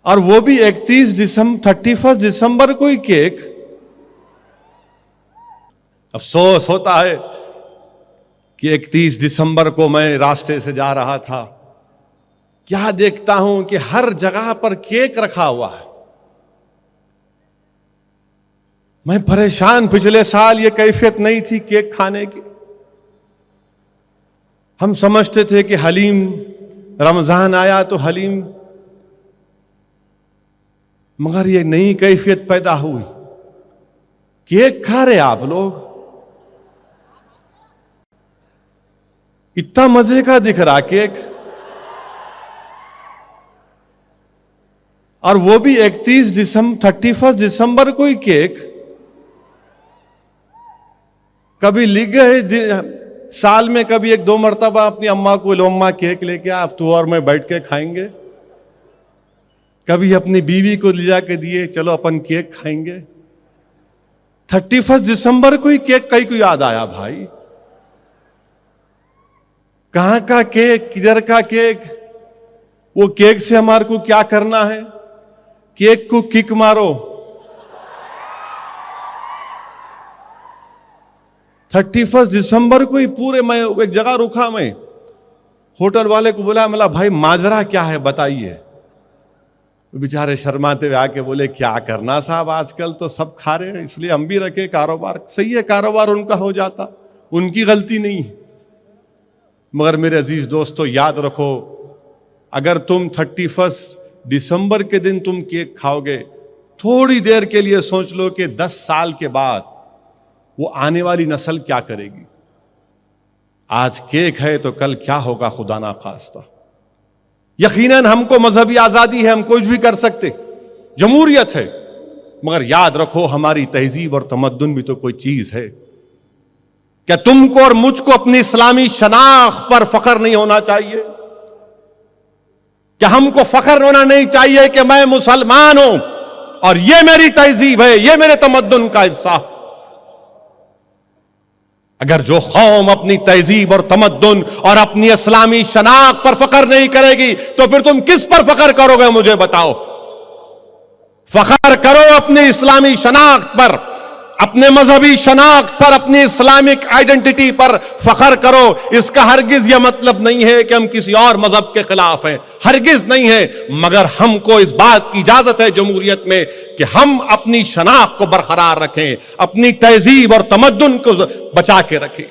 اور وہ بھی 31 دسمبر کو ہی کیک. افسوس ہوتا ہے کہ 31 دسمبر کو میں راستے سے جا رہا تھا, کیا دیکھتا ہوں کہ ہر جگہ پر کیک رکھا ہوا ہے. میں پریشان, پچھلے سال یہ کیفیت نہیں تھی کیک کھانے کی. ہم سمجھتے تھے کہ حلیم, رمضان آیا تو حلیم, مگر یہ نئی کیفیت پیدا ہوئی. کیک کھا رہے آپ لوگ, اتنا مزے کا دکھ رہا کیک, اور وہ بھی 31 دسمبر کو ہی کیک. کبھی لکھ گئے سال میں کبھی 1-2 مرتبہ اپنی اماں کو, لو اماں کیک لے کے آ, اب تو اور میں بیٹھ کے کھائیں گے. کبھی اپنی بیوی کو لے جا کے دیے, چلو اپن کیک کھائیں گے. 31 دسمبر کو ہی کیک کئی کو یاد آیا بھائی. کہاں کا کیک, کدھر کا کیک, وہ کیک سے ہمارے کو کیا کرنا ہے؟ کیک کو کک مارو. 31 دسمبر کو ہی پورے, میں ایک جگہ رکا, میں ہوٹل والے کو بولا, ملا بھائی ماجرا کیا ہے بتائیے. بیچارے شرماتے ہوئے آ کے بولے, کیا کرنا صاحب, آج کل تو سب کھا رہے ہیں اس لیے ہم بھی رکھے. کاروبار صحیح ہے, کاروبار ان کا ہو جاتا, ان کی غلطی نہیں ہے. مگر میرے عزیز دوستو یاد رکھو, اگر تم 31 دسمبر کے دن تم کیک کھاؤ گے, تھوڑی دیر کے لیے سوچ لو کہ 10 سال کے بعد وہ آنے والی نسل کیا کرے گی. آج کیک ہے تو کل کیا ہوگا خدا نہ خواستہ. یقیناً ہم کو مذہبی آزادی ہے, ہم کچھ بھی کر سکتے, جمہوریت ہے, مگر یاد رکھو ہماری تہذیب اور تمدن بھی تو کوئی چیز ہے. کیا تم کو اور مجھ کو اپنی اسلامی شناخت پر فخر نہیں ہونا چاہیے؟ کیا ہم کو فخر ہونا نہیں چاہیے کہ میں مسلمان ہوں اور یہ میری تہذیب ہے, یہ میرے تمدن کا حصہ؟ اگر جو قوم اپنی تہذیب اور تمدن اور اپنی اسلامی شناخت پر فخر نہیں کرے گی تو پھر تم کس پر فخر کرو گے مجھے بتاؤ. فخر کرو اپنی اسلامی شناخت پر, اپنے مذہبی شناخت پر, اپنی اسلامک آئیڈینٹی پر فخر کرو. اس کا ہرگز یہ مطلب نہیں ہے کہ ہم کسی اور مذہب کے خلاف ہیں, ہرگز نہیں ہے. مگر ہم کو اس بات کی اجازت ہے جمہوریت میں کہ ہم اپنی شناخت کو برقرار رکھیں, اپنی تہذیب اور تمدن کو بچا کے رکھیں.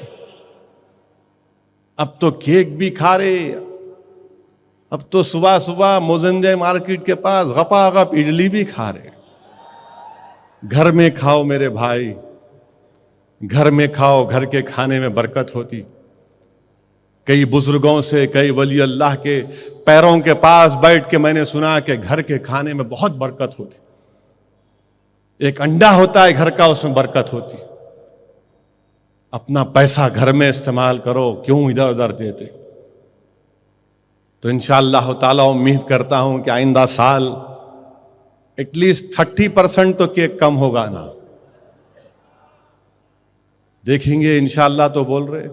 اب تو کیک بھی کھا رہے, اب تو صبح صبح موزنجے مارکیٹ کے پاس غپا غپ اڈلی بھی کھا رہے. گھر میں کھاؤ میرے بھائی, گھر میں کھاؤ, گھر کے کھانے میں برکت ہوتی. کئی بزرگوں سے, کئی ولی اللہ کے پیروں کے پاس بیٹھ کے میں نے سنا کہ گھر کے کھانے میں بہت برکت ہوتی. ایک انڈا ہوتا ہے گھر کا, اس میں برکت ہوتی. اپنا پیسہ گھر میں استعمال کرو, کیوں ادھر ادھر دیتے. تو انشاءاللہ تعالی امید کرتا ہوں کہ آئندہ سال ایٹ لیسٹ 30% تو کیک کم ہوگا نا. دیکھیں گے انشاءاللہ, تو بول رہے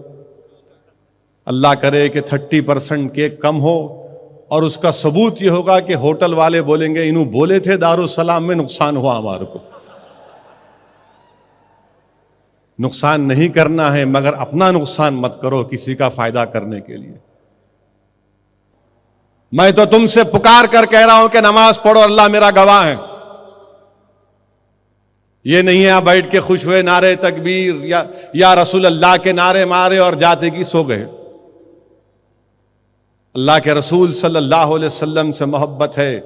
اللہ کرے کہ 30% کیک کم ہو, اور اس کا ثبوت یہ ہوگا کہ ہوٹل والے بولیں گے انہوں بولے تھے دارالسلام میں نقصان ہوا ہمارے کو. نقصان نہیں کرنا ہے, مگر اپنا نقصان مت کرو کسی کا فائدہ کرنے کے لیے. میں تو تم سے پکار کر کہہ رہا ہوں کہ نماز پڑھو, اللہ میرا گواہ ہے. یہ نہیں ہے آپ بیٹھ کے خوش ہوئے نعرے تکبیر یا رسول اللہ کے نعرے مارے اور جاتے کی سو گئے. اللہ کے رسول صلی اللہ علیہ وسلم سے محبت ہے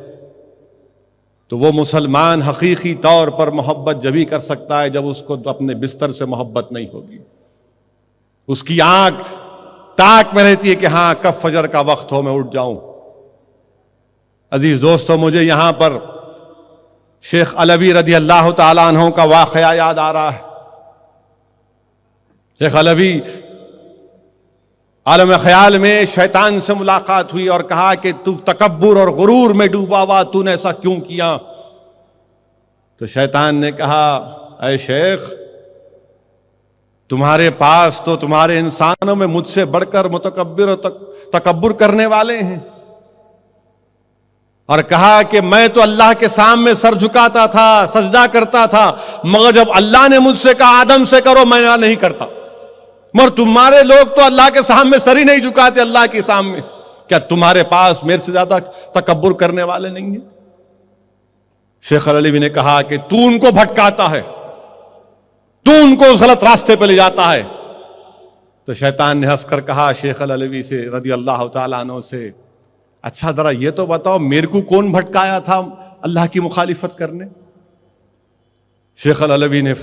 تو وہ مسلمان حقیقی طور پر محبت جبھی کر سکتا ہے جب اس کو اپنے بستر سے محبت نہیں ہوگی. اس کی آنکھ تاک میں رہتی ہے کہ ہاں کب فجر کا وقت ہو میں اٹھ جاؤں. عزیز دوستو, مجھے یہاں پر شیخ علوی رضی اللہ تعالیٰ عنہ کا واقعہ یاد آ رہا ہے. شیخ علوی عالم خیال میں شیطان سے ملاقات ہوئی اور کہا کہ تو تکبر اور غرور میں ڈوبا ہوا, تو نے ایسا کیوں کیا؟ تو شیطان نے کہا, اے شیخ, تمہارے پاس تو تمہارے انسانوں میں مجھ سے بڑھ کر متکبر اور تکبر کرنے والے ہیں. اور کہا کہ میں تو اللہ کے سامنے سر جھکاتا تھا، سجدہ کرتا تھا، مگر جب اللہ نے مجھ سے کہا آدم سے کرو، میں نہیں کرتا۔ مگر تمہارے لوگ تو اللہ کے سامنے سر ہی نہیں جھکاتے اللہ کے سامنے، کیا تمہارے پاس میرے سے زیادہ تکبر کرنے والے نہیں ہیں؟ شیخ العلوی نے کہا کہ تو ان کو بھٹکاتا ہے، تو ان کو غلط راستے پہ لے جاتا ہے۔ تو شیطان نے ہنس کر کہا شیخ العلوی سے رضی اللہ تعالیٰ عنہ سے، اچھا ذرا یہ تو بتاؤ میرے کو کون بھٹکایا تھا اللہ کی مخالفت کرنے؟ شیخ العلوی نے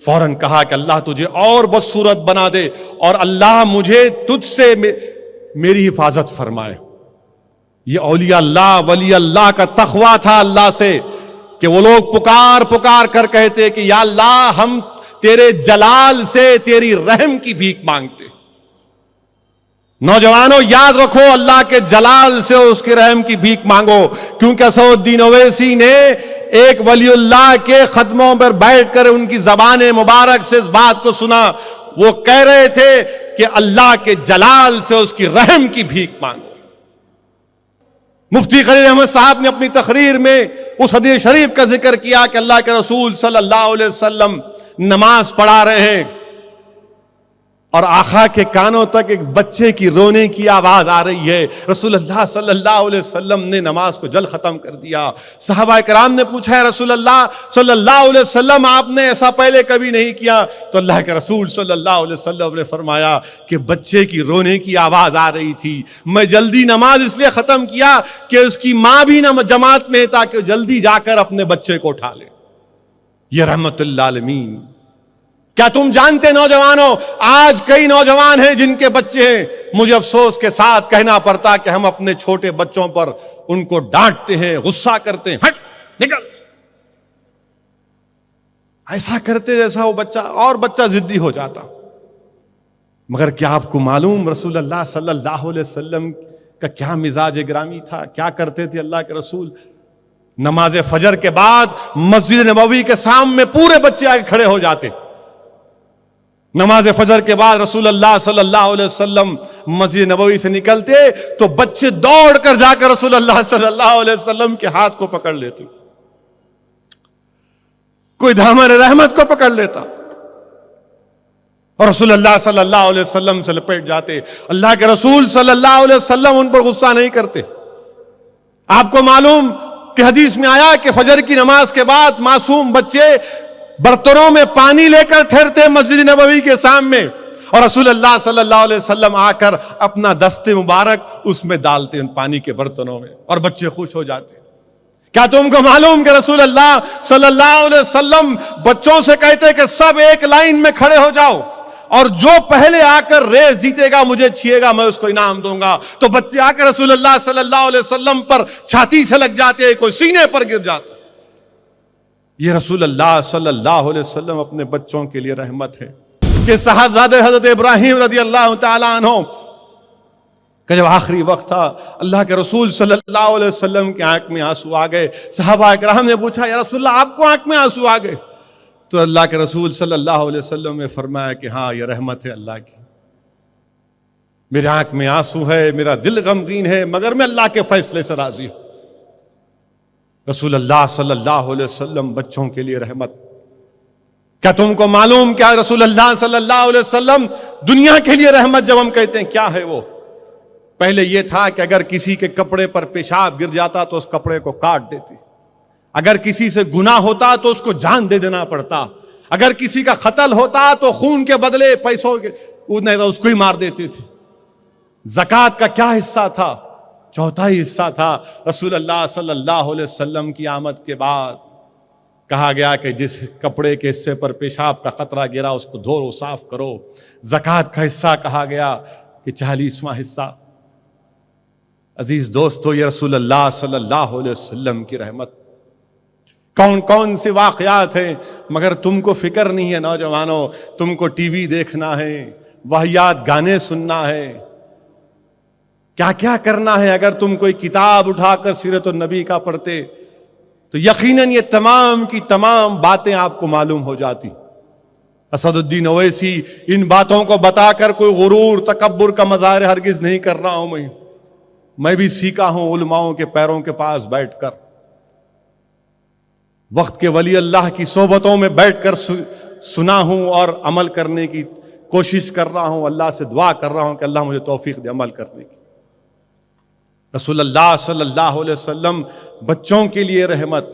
فوراً کہا کہ اللہ تجھے اور بدصورت بنا دے اور اللہ مجھے تجھ سے میری حفاظت فرمائے۔ یہ اولیاء اللہ ولی اللہ کا تقویٰ تھا اللہ سے کہ وہ لوگ پکار پکار کر کہتے کہ یا اللہ ہم تیرے جلال سے تیری رحم کی بھیک مانگتے۔ نوجوانوں یاد رکھو، اللہ کے جلال سے اس کے رحم کی بھیک مانگو، کیونکہ اسد الدین اویسی نے ایک ولی اللہ کے قدموں پر بیٹھ کر ان کی زبان مبارک سے اس بات کو سنا۔ وہ کہہ رہے تھے کہ اللہ کے جلال سے اس کی رحم کی بھیک مانگو۔ مفتی خلیل احمد صاحب نے اپنی تقریر میں اس حدیث شریف کا ذکر کیا کہ اللہ کے رسول صلی اللہ علیہ وسلم نماز پڑھا رہے ہیں اور آقا کے کانوں تک ایک بچے کی رونے کی آواز آ رہی ہے۔ رسول اللہ صلی اللہ علیہ وسلم نے نماز کو جلد ختم کر دیا۔ صحابہ کرام نے پوچھا ہے رسول اللہ صلی اللہ علیہ وسلم آپ نے ایسا پہلے کبھی نہیں کیا؟ تو اللہ کے رسول صلی اللہ علیہ وسلم نے فرمایا کہ بچے کی رونے کی آواز آ رہی تھی، میں جلدی نماز اس لیے ختم کیا کہ اس کی ماں بھی جماعت میں تاکہ جلدی جا کر اپنے بچے کو اٹھا لے۔ یہ رحمت للعالمین۔ کیا تم جانتے نوجوانوں، آج کئی نوجوان ہیں جن کے بچے ہیں، مجھے افسوس کے ساتھ کہنا پڑتا کہ ہم اپنے چھوٹے بچوں پر ان کو ڈانٹتے ہیں، غصہ کرتے ہیں، ہٹ نکل، ایسا کرتے جیسا وہ بچہ ضدی ہو جاتا۔ مگر کیا آپ کو معلوم رسول اللہ صلی اللہ علیہ وسلم کا کیا مزاج گرامی تھا؟ کیا کرتے تھے اللہ کے رسول؟ نماز فجر کے بعد مسجد نبوی کے سامنے پورے بچے آگے کھڑے ہو جاتے۔ نماز فجر کے بعد رسول اللہ صلی اللہ علیہ وسلم مسجد نبوی سے نکلتے تو بچے دوڑ کر جا کر رسول اللہ صلی اللہ علیہ وسلم کے ہاتھ کو پکڑ لیتے، کوئی دامن رحمت کو پکڑ لیتا اور رسول اللہ صلی اللہ علیہ وسلم سے لپٹ جاتے۔ اللہ کے رسول صلی اللہ علیہ وسلم ان پر غصہ نہیں کرتے۔ آپ کو معلوم کہ حدیث میں آیا کہ فجر کی نماز کے بعد معصوم بچے برتنوں میں پانی لے کر ٹھہرتے مسجد نبوی کے سامنے اور رسول اللہ صلی اللہ علیہ وسلم آ کر اپنا دست مبارک اس میں ڈالتے ان پانی کے برتنوں میں اور بچے خوش ہو جاتے۔ کیا تم کو معلوم کہ رسول اللہ صلی اللہ علیہ وسلم بچوں سے کہتے کہ سب ایک لائن میں کھڑے ہو جاؤ اور جو پہلے آ کر ریس جیتے گا مجھے چھیے گا میں اس کو انعام دوں گا؟ تو بچے آ کر رسول اللہ صلی اللہ علیہ وسلم پر چھاتی سے لگ جاتے، کوئی سینے پر گر جاتا۔ یہ رسول اللہ صلی اللہ علیہ وسلم اپنے بچوں کے لیے رحمت ہے کہ صاحبزادے حضرت ابراہیم رضی اللہ تعالیٰ عنہ کہ جب آخری وقت تھا اللہ کے رسول صلی اللہ علیہ وسلم کی آنکھ میں آنسو آ گئے۔ صحابہ کرام نے پوچھا یا رسول اللہ آپ کو آنکھ میں آنسو آ گئے؟ تو اللہ کے رسول صلی اللہ علیہ وسلم نے فرمایا کہ ہاں یہ رحمت ہے اللہ کی، میرے آنکھ میں آنسو ہے، میرا دل غمگین ہے، مگر میں اللہ کے فیصلے سے راضی ہوں۔ رسول اللہ صلی اللہ علیہ وسلم بچوں کے لیے رحمت۔ کیا تم کو معلوم کیا رسول اللہ صلی اللہ علیہ وسلم دنیا کے لیے رحمت جب ہم کہتے ہیں کیا ہے وہ؟ پہلے یہ تھا کہ اگر کسی کے کپڑے پر پیشاب گر جاتا تو اس کپڑے کو کاٹ دیتے، اگر کسی سے گناہ ہوتا تو اس کو جان دے دینا پڑتا، اگر کسی کا قتل ہوتا تو خون کے بدلے پیسوں کے اس کو ہی مار دیتے تھے۔ زکوٰۃ کا کیا حصہ تھا؟ چوتھائی حصہ تھا۔ رسول اللہ صلی اللہ علیہ وسلم کی آمد کے بعد کہا گیا کہ جس کپڑے کے حصے پر پیشاب کا قطرہ گرا اس کو دھو صاف کرو۔ زکوٰۃ کا حصہ کہا گیا کہ 40واں حصہ۔ عزیز دوستو، یہ رسول اللہ صلی اللہ علیہ وسلم کی رحمت۔ کون کون سے واقعات ہیں مگر تم کو فکر نہیں ہے نوجوانوں، تم کو ٹی وی دیکھنا ہے، واہیات گانے سننا ہے، کیا کیا کرنا ہے۔ اگر تم کوئی کتاب اٹھا کر سیرت النبی کا پڑھتے تو یقیناً یہ تمام کی تمام باتیں آپ کو معلوم ہو جاتی۔ اسد الدین اویسی ان باتوں کو بتا کر کوئی غرور تکبر کا مظاہر ہرگز نہیں کر رہا ہوں میں، میں بھی سیکھا ہوں علماؤں کے پیروں کے پاس بیٹھ کر، وقت کے ولی اللہ کی صحبتوں میں بیٹھ کر سنا ہوں اور عمل کرنے کی کوشش کر رہا ہوں، اللہ سے دعا کر رہا ہوں کہ اللہ مجھے توفیق دے عمل کرنے کی۔ رسول اللہ صلی اللہ علیہ وسلم بچوں کے لیے رحمت،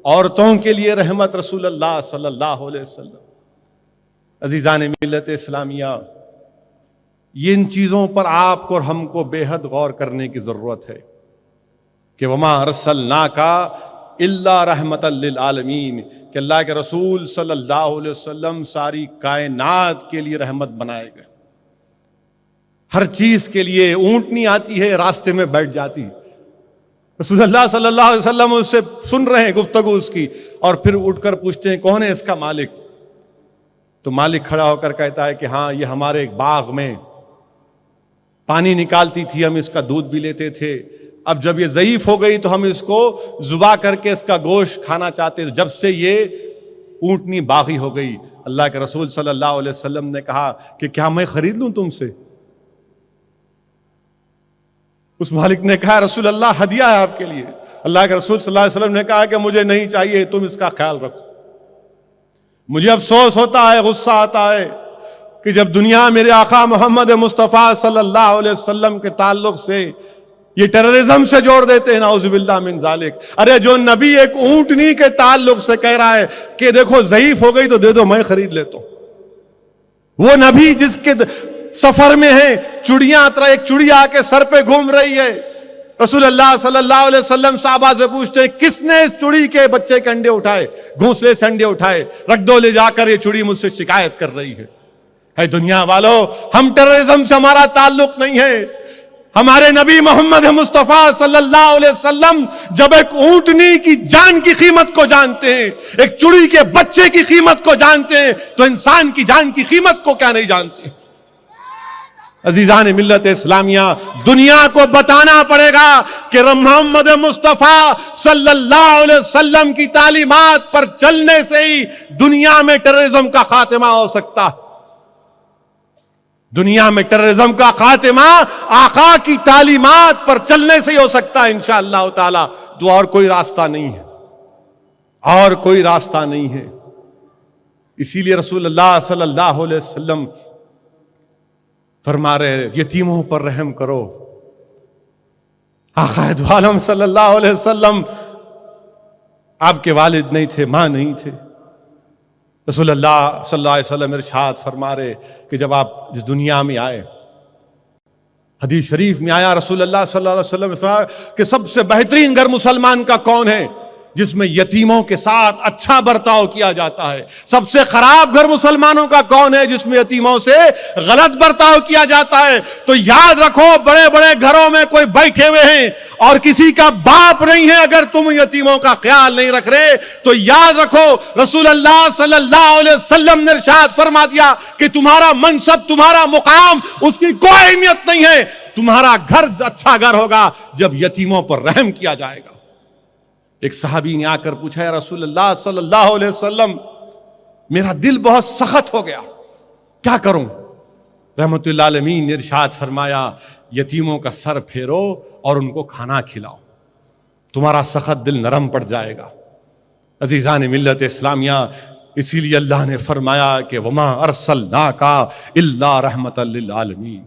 عورتوں کے لیے رحمت، رسول اللہ صلی اللہ علیہ وسلم۔ عزیزان ملت اسلامیہ، یہ ان چیزوں پر آپ کو اور ہم کو بے حد غور کرنے کی ضرورت ہے کہ وما ارسلناک الا رحمۃ للعالمین، کہ اللہ کے رسول صلی اللہ علیہ وسلم ساری کائنات کے لیے رحمت بنائے گئے۔ ہر چیز کے لیے، اونٹنی آتی ہے راستے میں بیٹھ جاتی، رسول اللہ صلی اللہ علیہ وسلم اس سے سن رہے ہیں گفتگو اس کی، اور پھر اٹھ کر پوچھتے ہیں کون ہے اس کا مالک؟ تو مالک کھڑا ہو کر کہتا ہے کہ ہاں یہ ہمارے ایک باغ میں پانی نکالتی تھی، ہم اس کا دودھ بھی لیتے تھے، اب جب یہ ضعیف ہو گئی تو ہم اس کو ذبح کر کے اس کا گوشت کھانا چاہتے، جب سے یہ اونٹنی باغی ہو گئی۔ اللہ کے رسول صلی اللہ علیہ وسلم نے کہا کہ کیا میں خرید لوں تم سے؟ اس مالک نے کہا رسول اللہ ہدیہ ہے آپ کے لیے۔ اللہ کے رسول صلی اللہ علیہ وسلم نے کہا کہ مجھے نہیں چاہیے، تم اس کا خیال رکھو۔ مجھے افسوس ہوتا ہے، غصہ آتا ہے کہ جب دنیا میرے آقا محمد مصطفیٰ صلی اللہ علیہ وسلم کے تعلق سے یہ ٹیررزم سے جوڑ دیتے ہیں، نعوذ باللہ من ذالک۔ ارے جو نبی ایک اونٹنی کے تعلق سے کہہ رہا ہے کہ دیکھو ضعیف ہو گئی تو دے دو، میں خرید لیتا ہوں، وہ نبی جس کے سفر میں ہے، چڑیاں ایک چڑیا آ کے سر پہ گھوم رہی ہے، رسول اللہ صلی اللہ علیہ وسلم صحابہ سے پوچھتے ہیں کس نے اس چڑی کے بچے کے انڈے اٹھائے، گھونسلے سے انڈے اٹھائے، رکھ دو لے جا کر، یہ چڑی مجھ سے شکایت کر رہی ہے۔ اے دنیا والو، ہم ٹیررزم سے ہمارا تعلق نہیں ہے۔ ہمارے نبی محمد مصطفیٰ صلی اللہ علیہ وسلم جب ایک اونٹنی کی جان کی قیمت کو جانتے ہیں، ایک چڑی کے بچے کی قیمت کو جانتے ہیں، تو انسان کی جان کی قیمت کو کیا نہیں جانتے؟ عزیزان ملت اسلامیہ، دنیا کو بتانا پڑے گا کہ محمد مصطفیٰ صلی اللہ علیہ وسلم کی تعلیمات پر چلنے سے ہی دنیا میں ٹیررزم کا خاتمہ ہو سکتا ہے۔ دنیا میں ٹیررزم کا خاتمہ آقا کی تعلیمات پر چلنے سے ہی ہو سکتا ہے انشاءاللہ تعالی۔ تو اور کوئی راستہ نہیں ہے، اور کوئی راستہ نہیں ہے۔ اسی لیے رسول اللہ صلی اللہ علیہ وسلم فرما رہے یتیموں پر رحم کرو۔ آقا دو عالم صلی اللہ علیہ وسلم، آپ کے والد نہیں تھے، ماں نہیں تھے، رسول اللہ صلی اللہ علیہ وسلم ارشاد فرما رہے کہ جب آپ اس دنیا میں آئے، حدیث شریف میں آیا رسول اللہ صلی اللہ علیہ وسلم نے فرمایا کہ سب سے بہترین گھر مسلمان کا کون ہے؟ جس میں یتیموں کے ساتھ اچھا برتاؤ کیا جاتا ہے۔ سب سے خراب گھر مسلمانوں کا کون ہے؟ جس میں یتیموں سے غلط برتاؤ کیا جاتا ہے۔ تو یاد رکھو، بڑے بڑے گھروں میں کوئی بیٹھے ہوئے ہیں اور کسی کا باپ نہیں ہے، اگر تم یتیموں کا خیال نہیں رکھ رہے تو یاد رکھو رسول اللہ صلی اللہ علیہ وسلم نے ارشاد فرما دیا کہ تمہارا منصب، تمہارا مقام، اس کی کوئی اہمیت نہیں ہے۔ تمہارا گھر اچھا گھر ہوگا جب یتیموں پر رحم کیا جائے گا۔ ایک صحابی نے آ کر پوچھا، یا رسول اللہ صلی اللہ علیہ وسلم، میرا دل بہت سخت ہو گیا، کیا کروں؟ رحمت اللہ عالمین نے ارشاد فرمایا، یتیموں کا سر پھیرو اور ان کو کھانا کھلاؤ، تمہارا سخت دل نرم پڑ جائے گا۔ عزیزان ملت اسلامیہ، اسی لیے اللہ نے فرمایا کہ وما ارسلناک الا رحمۃ للعالمین۔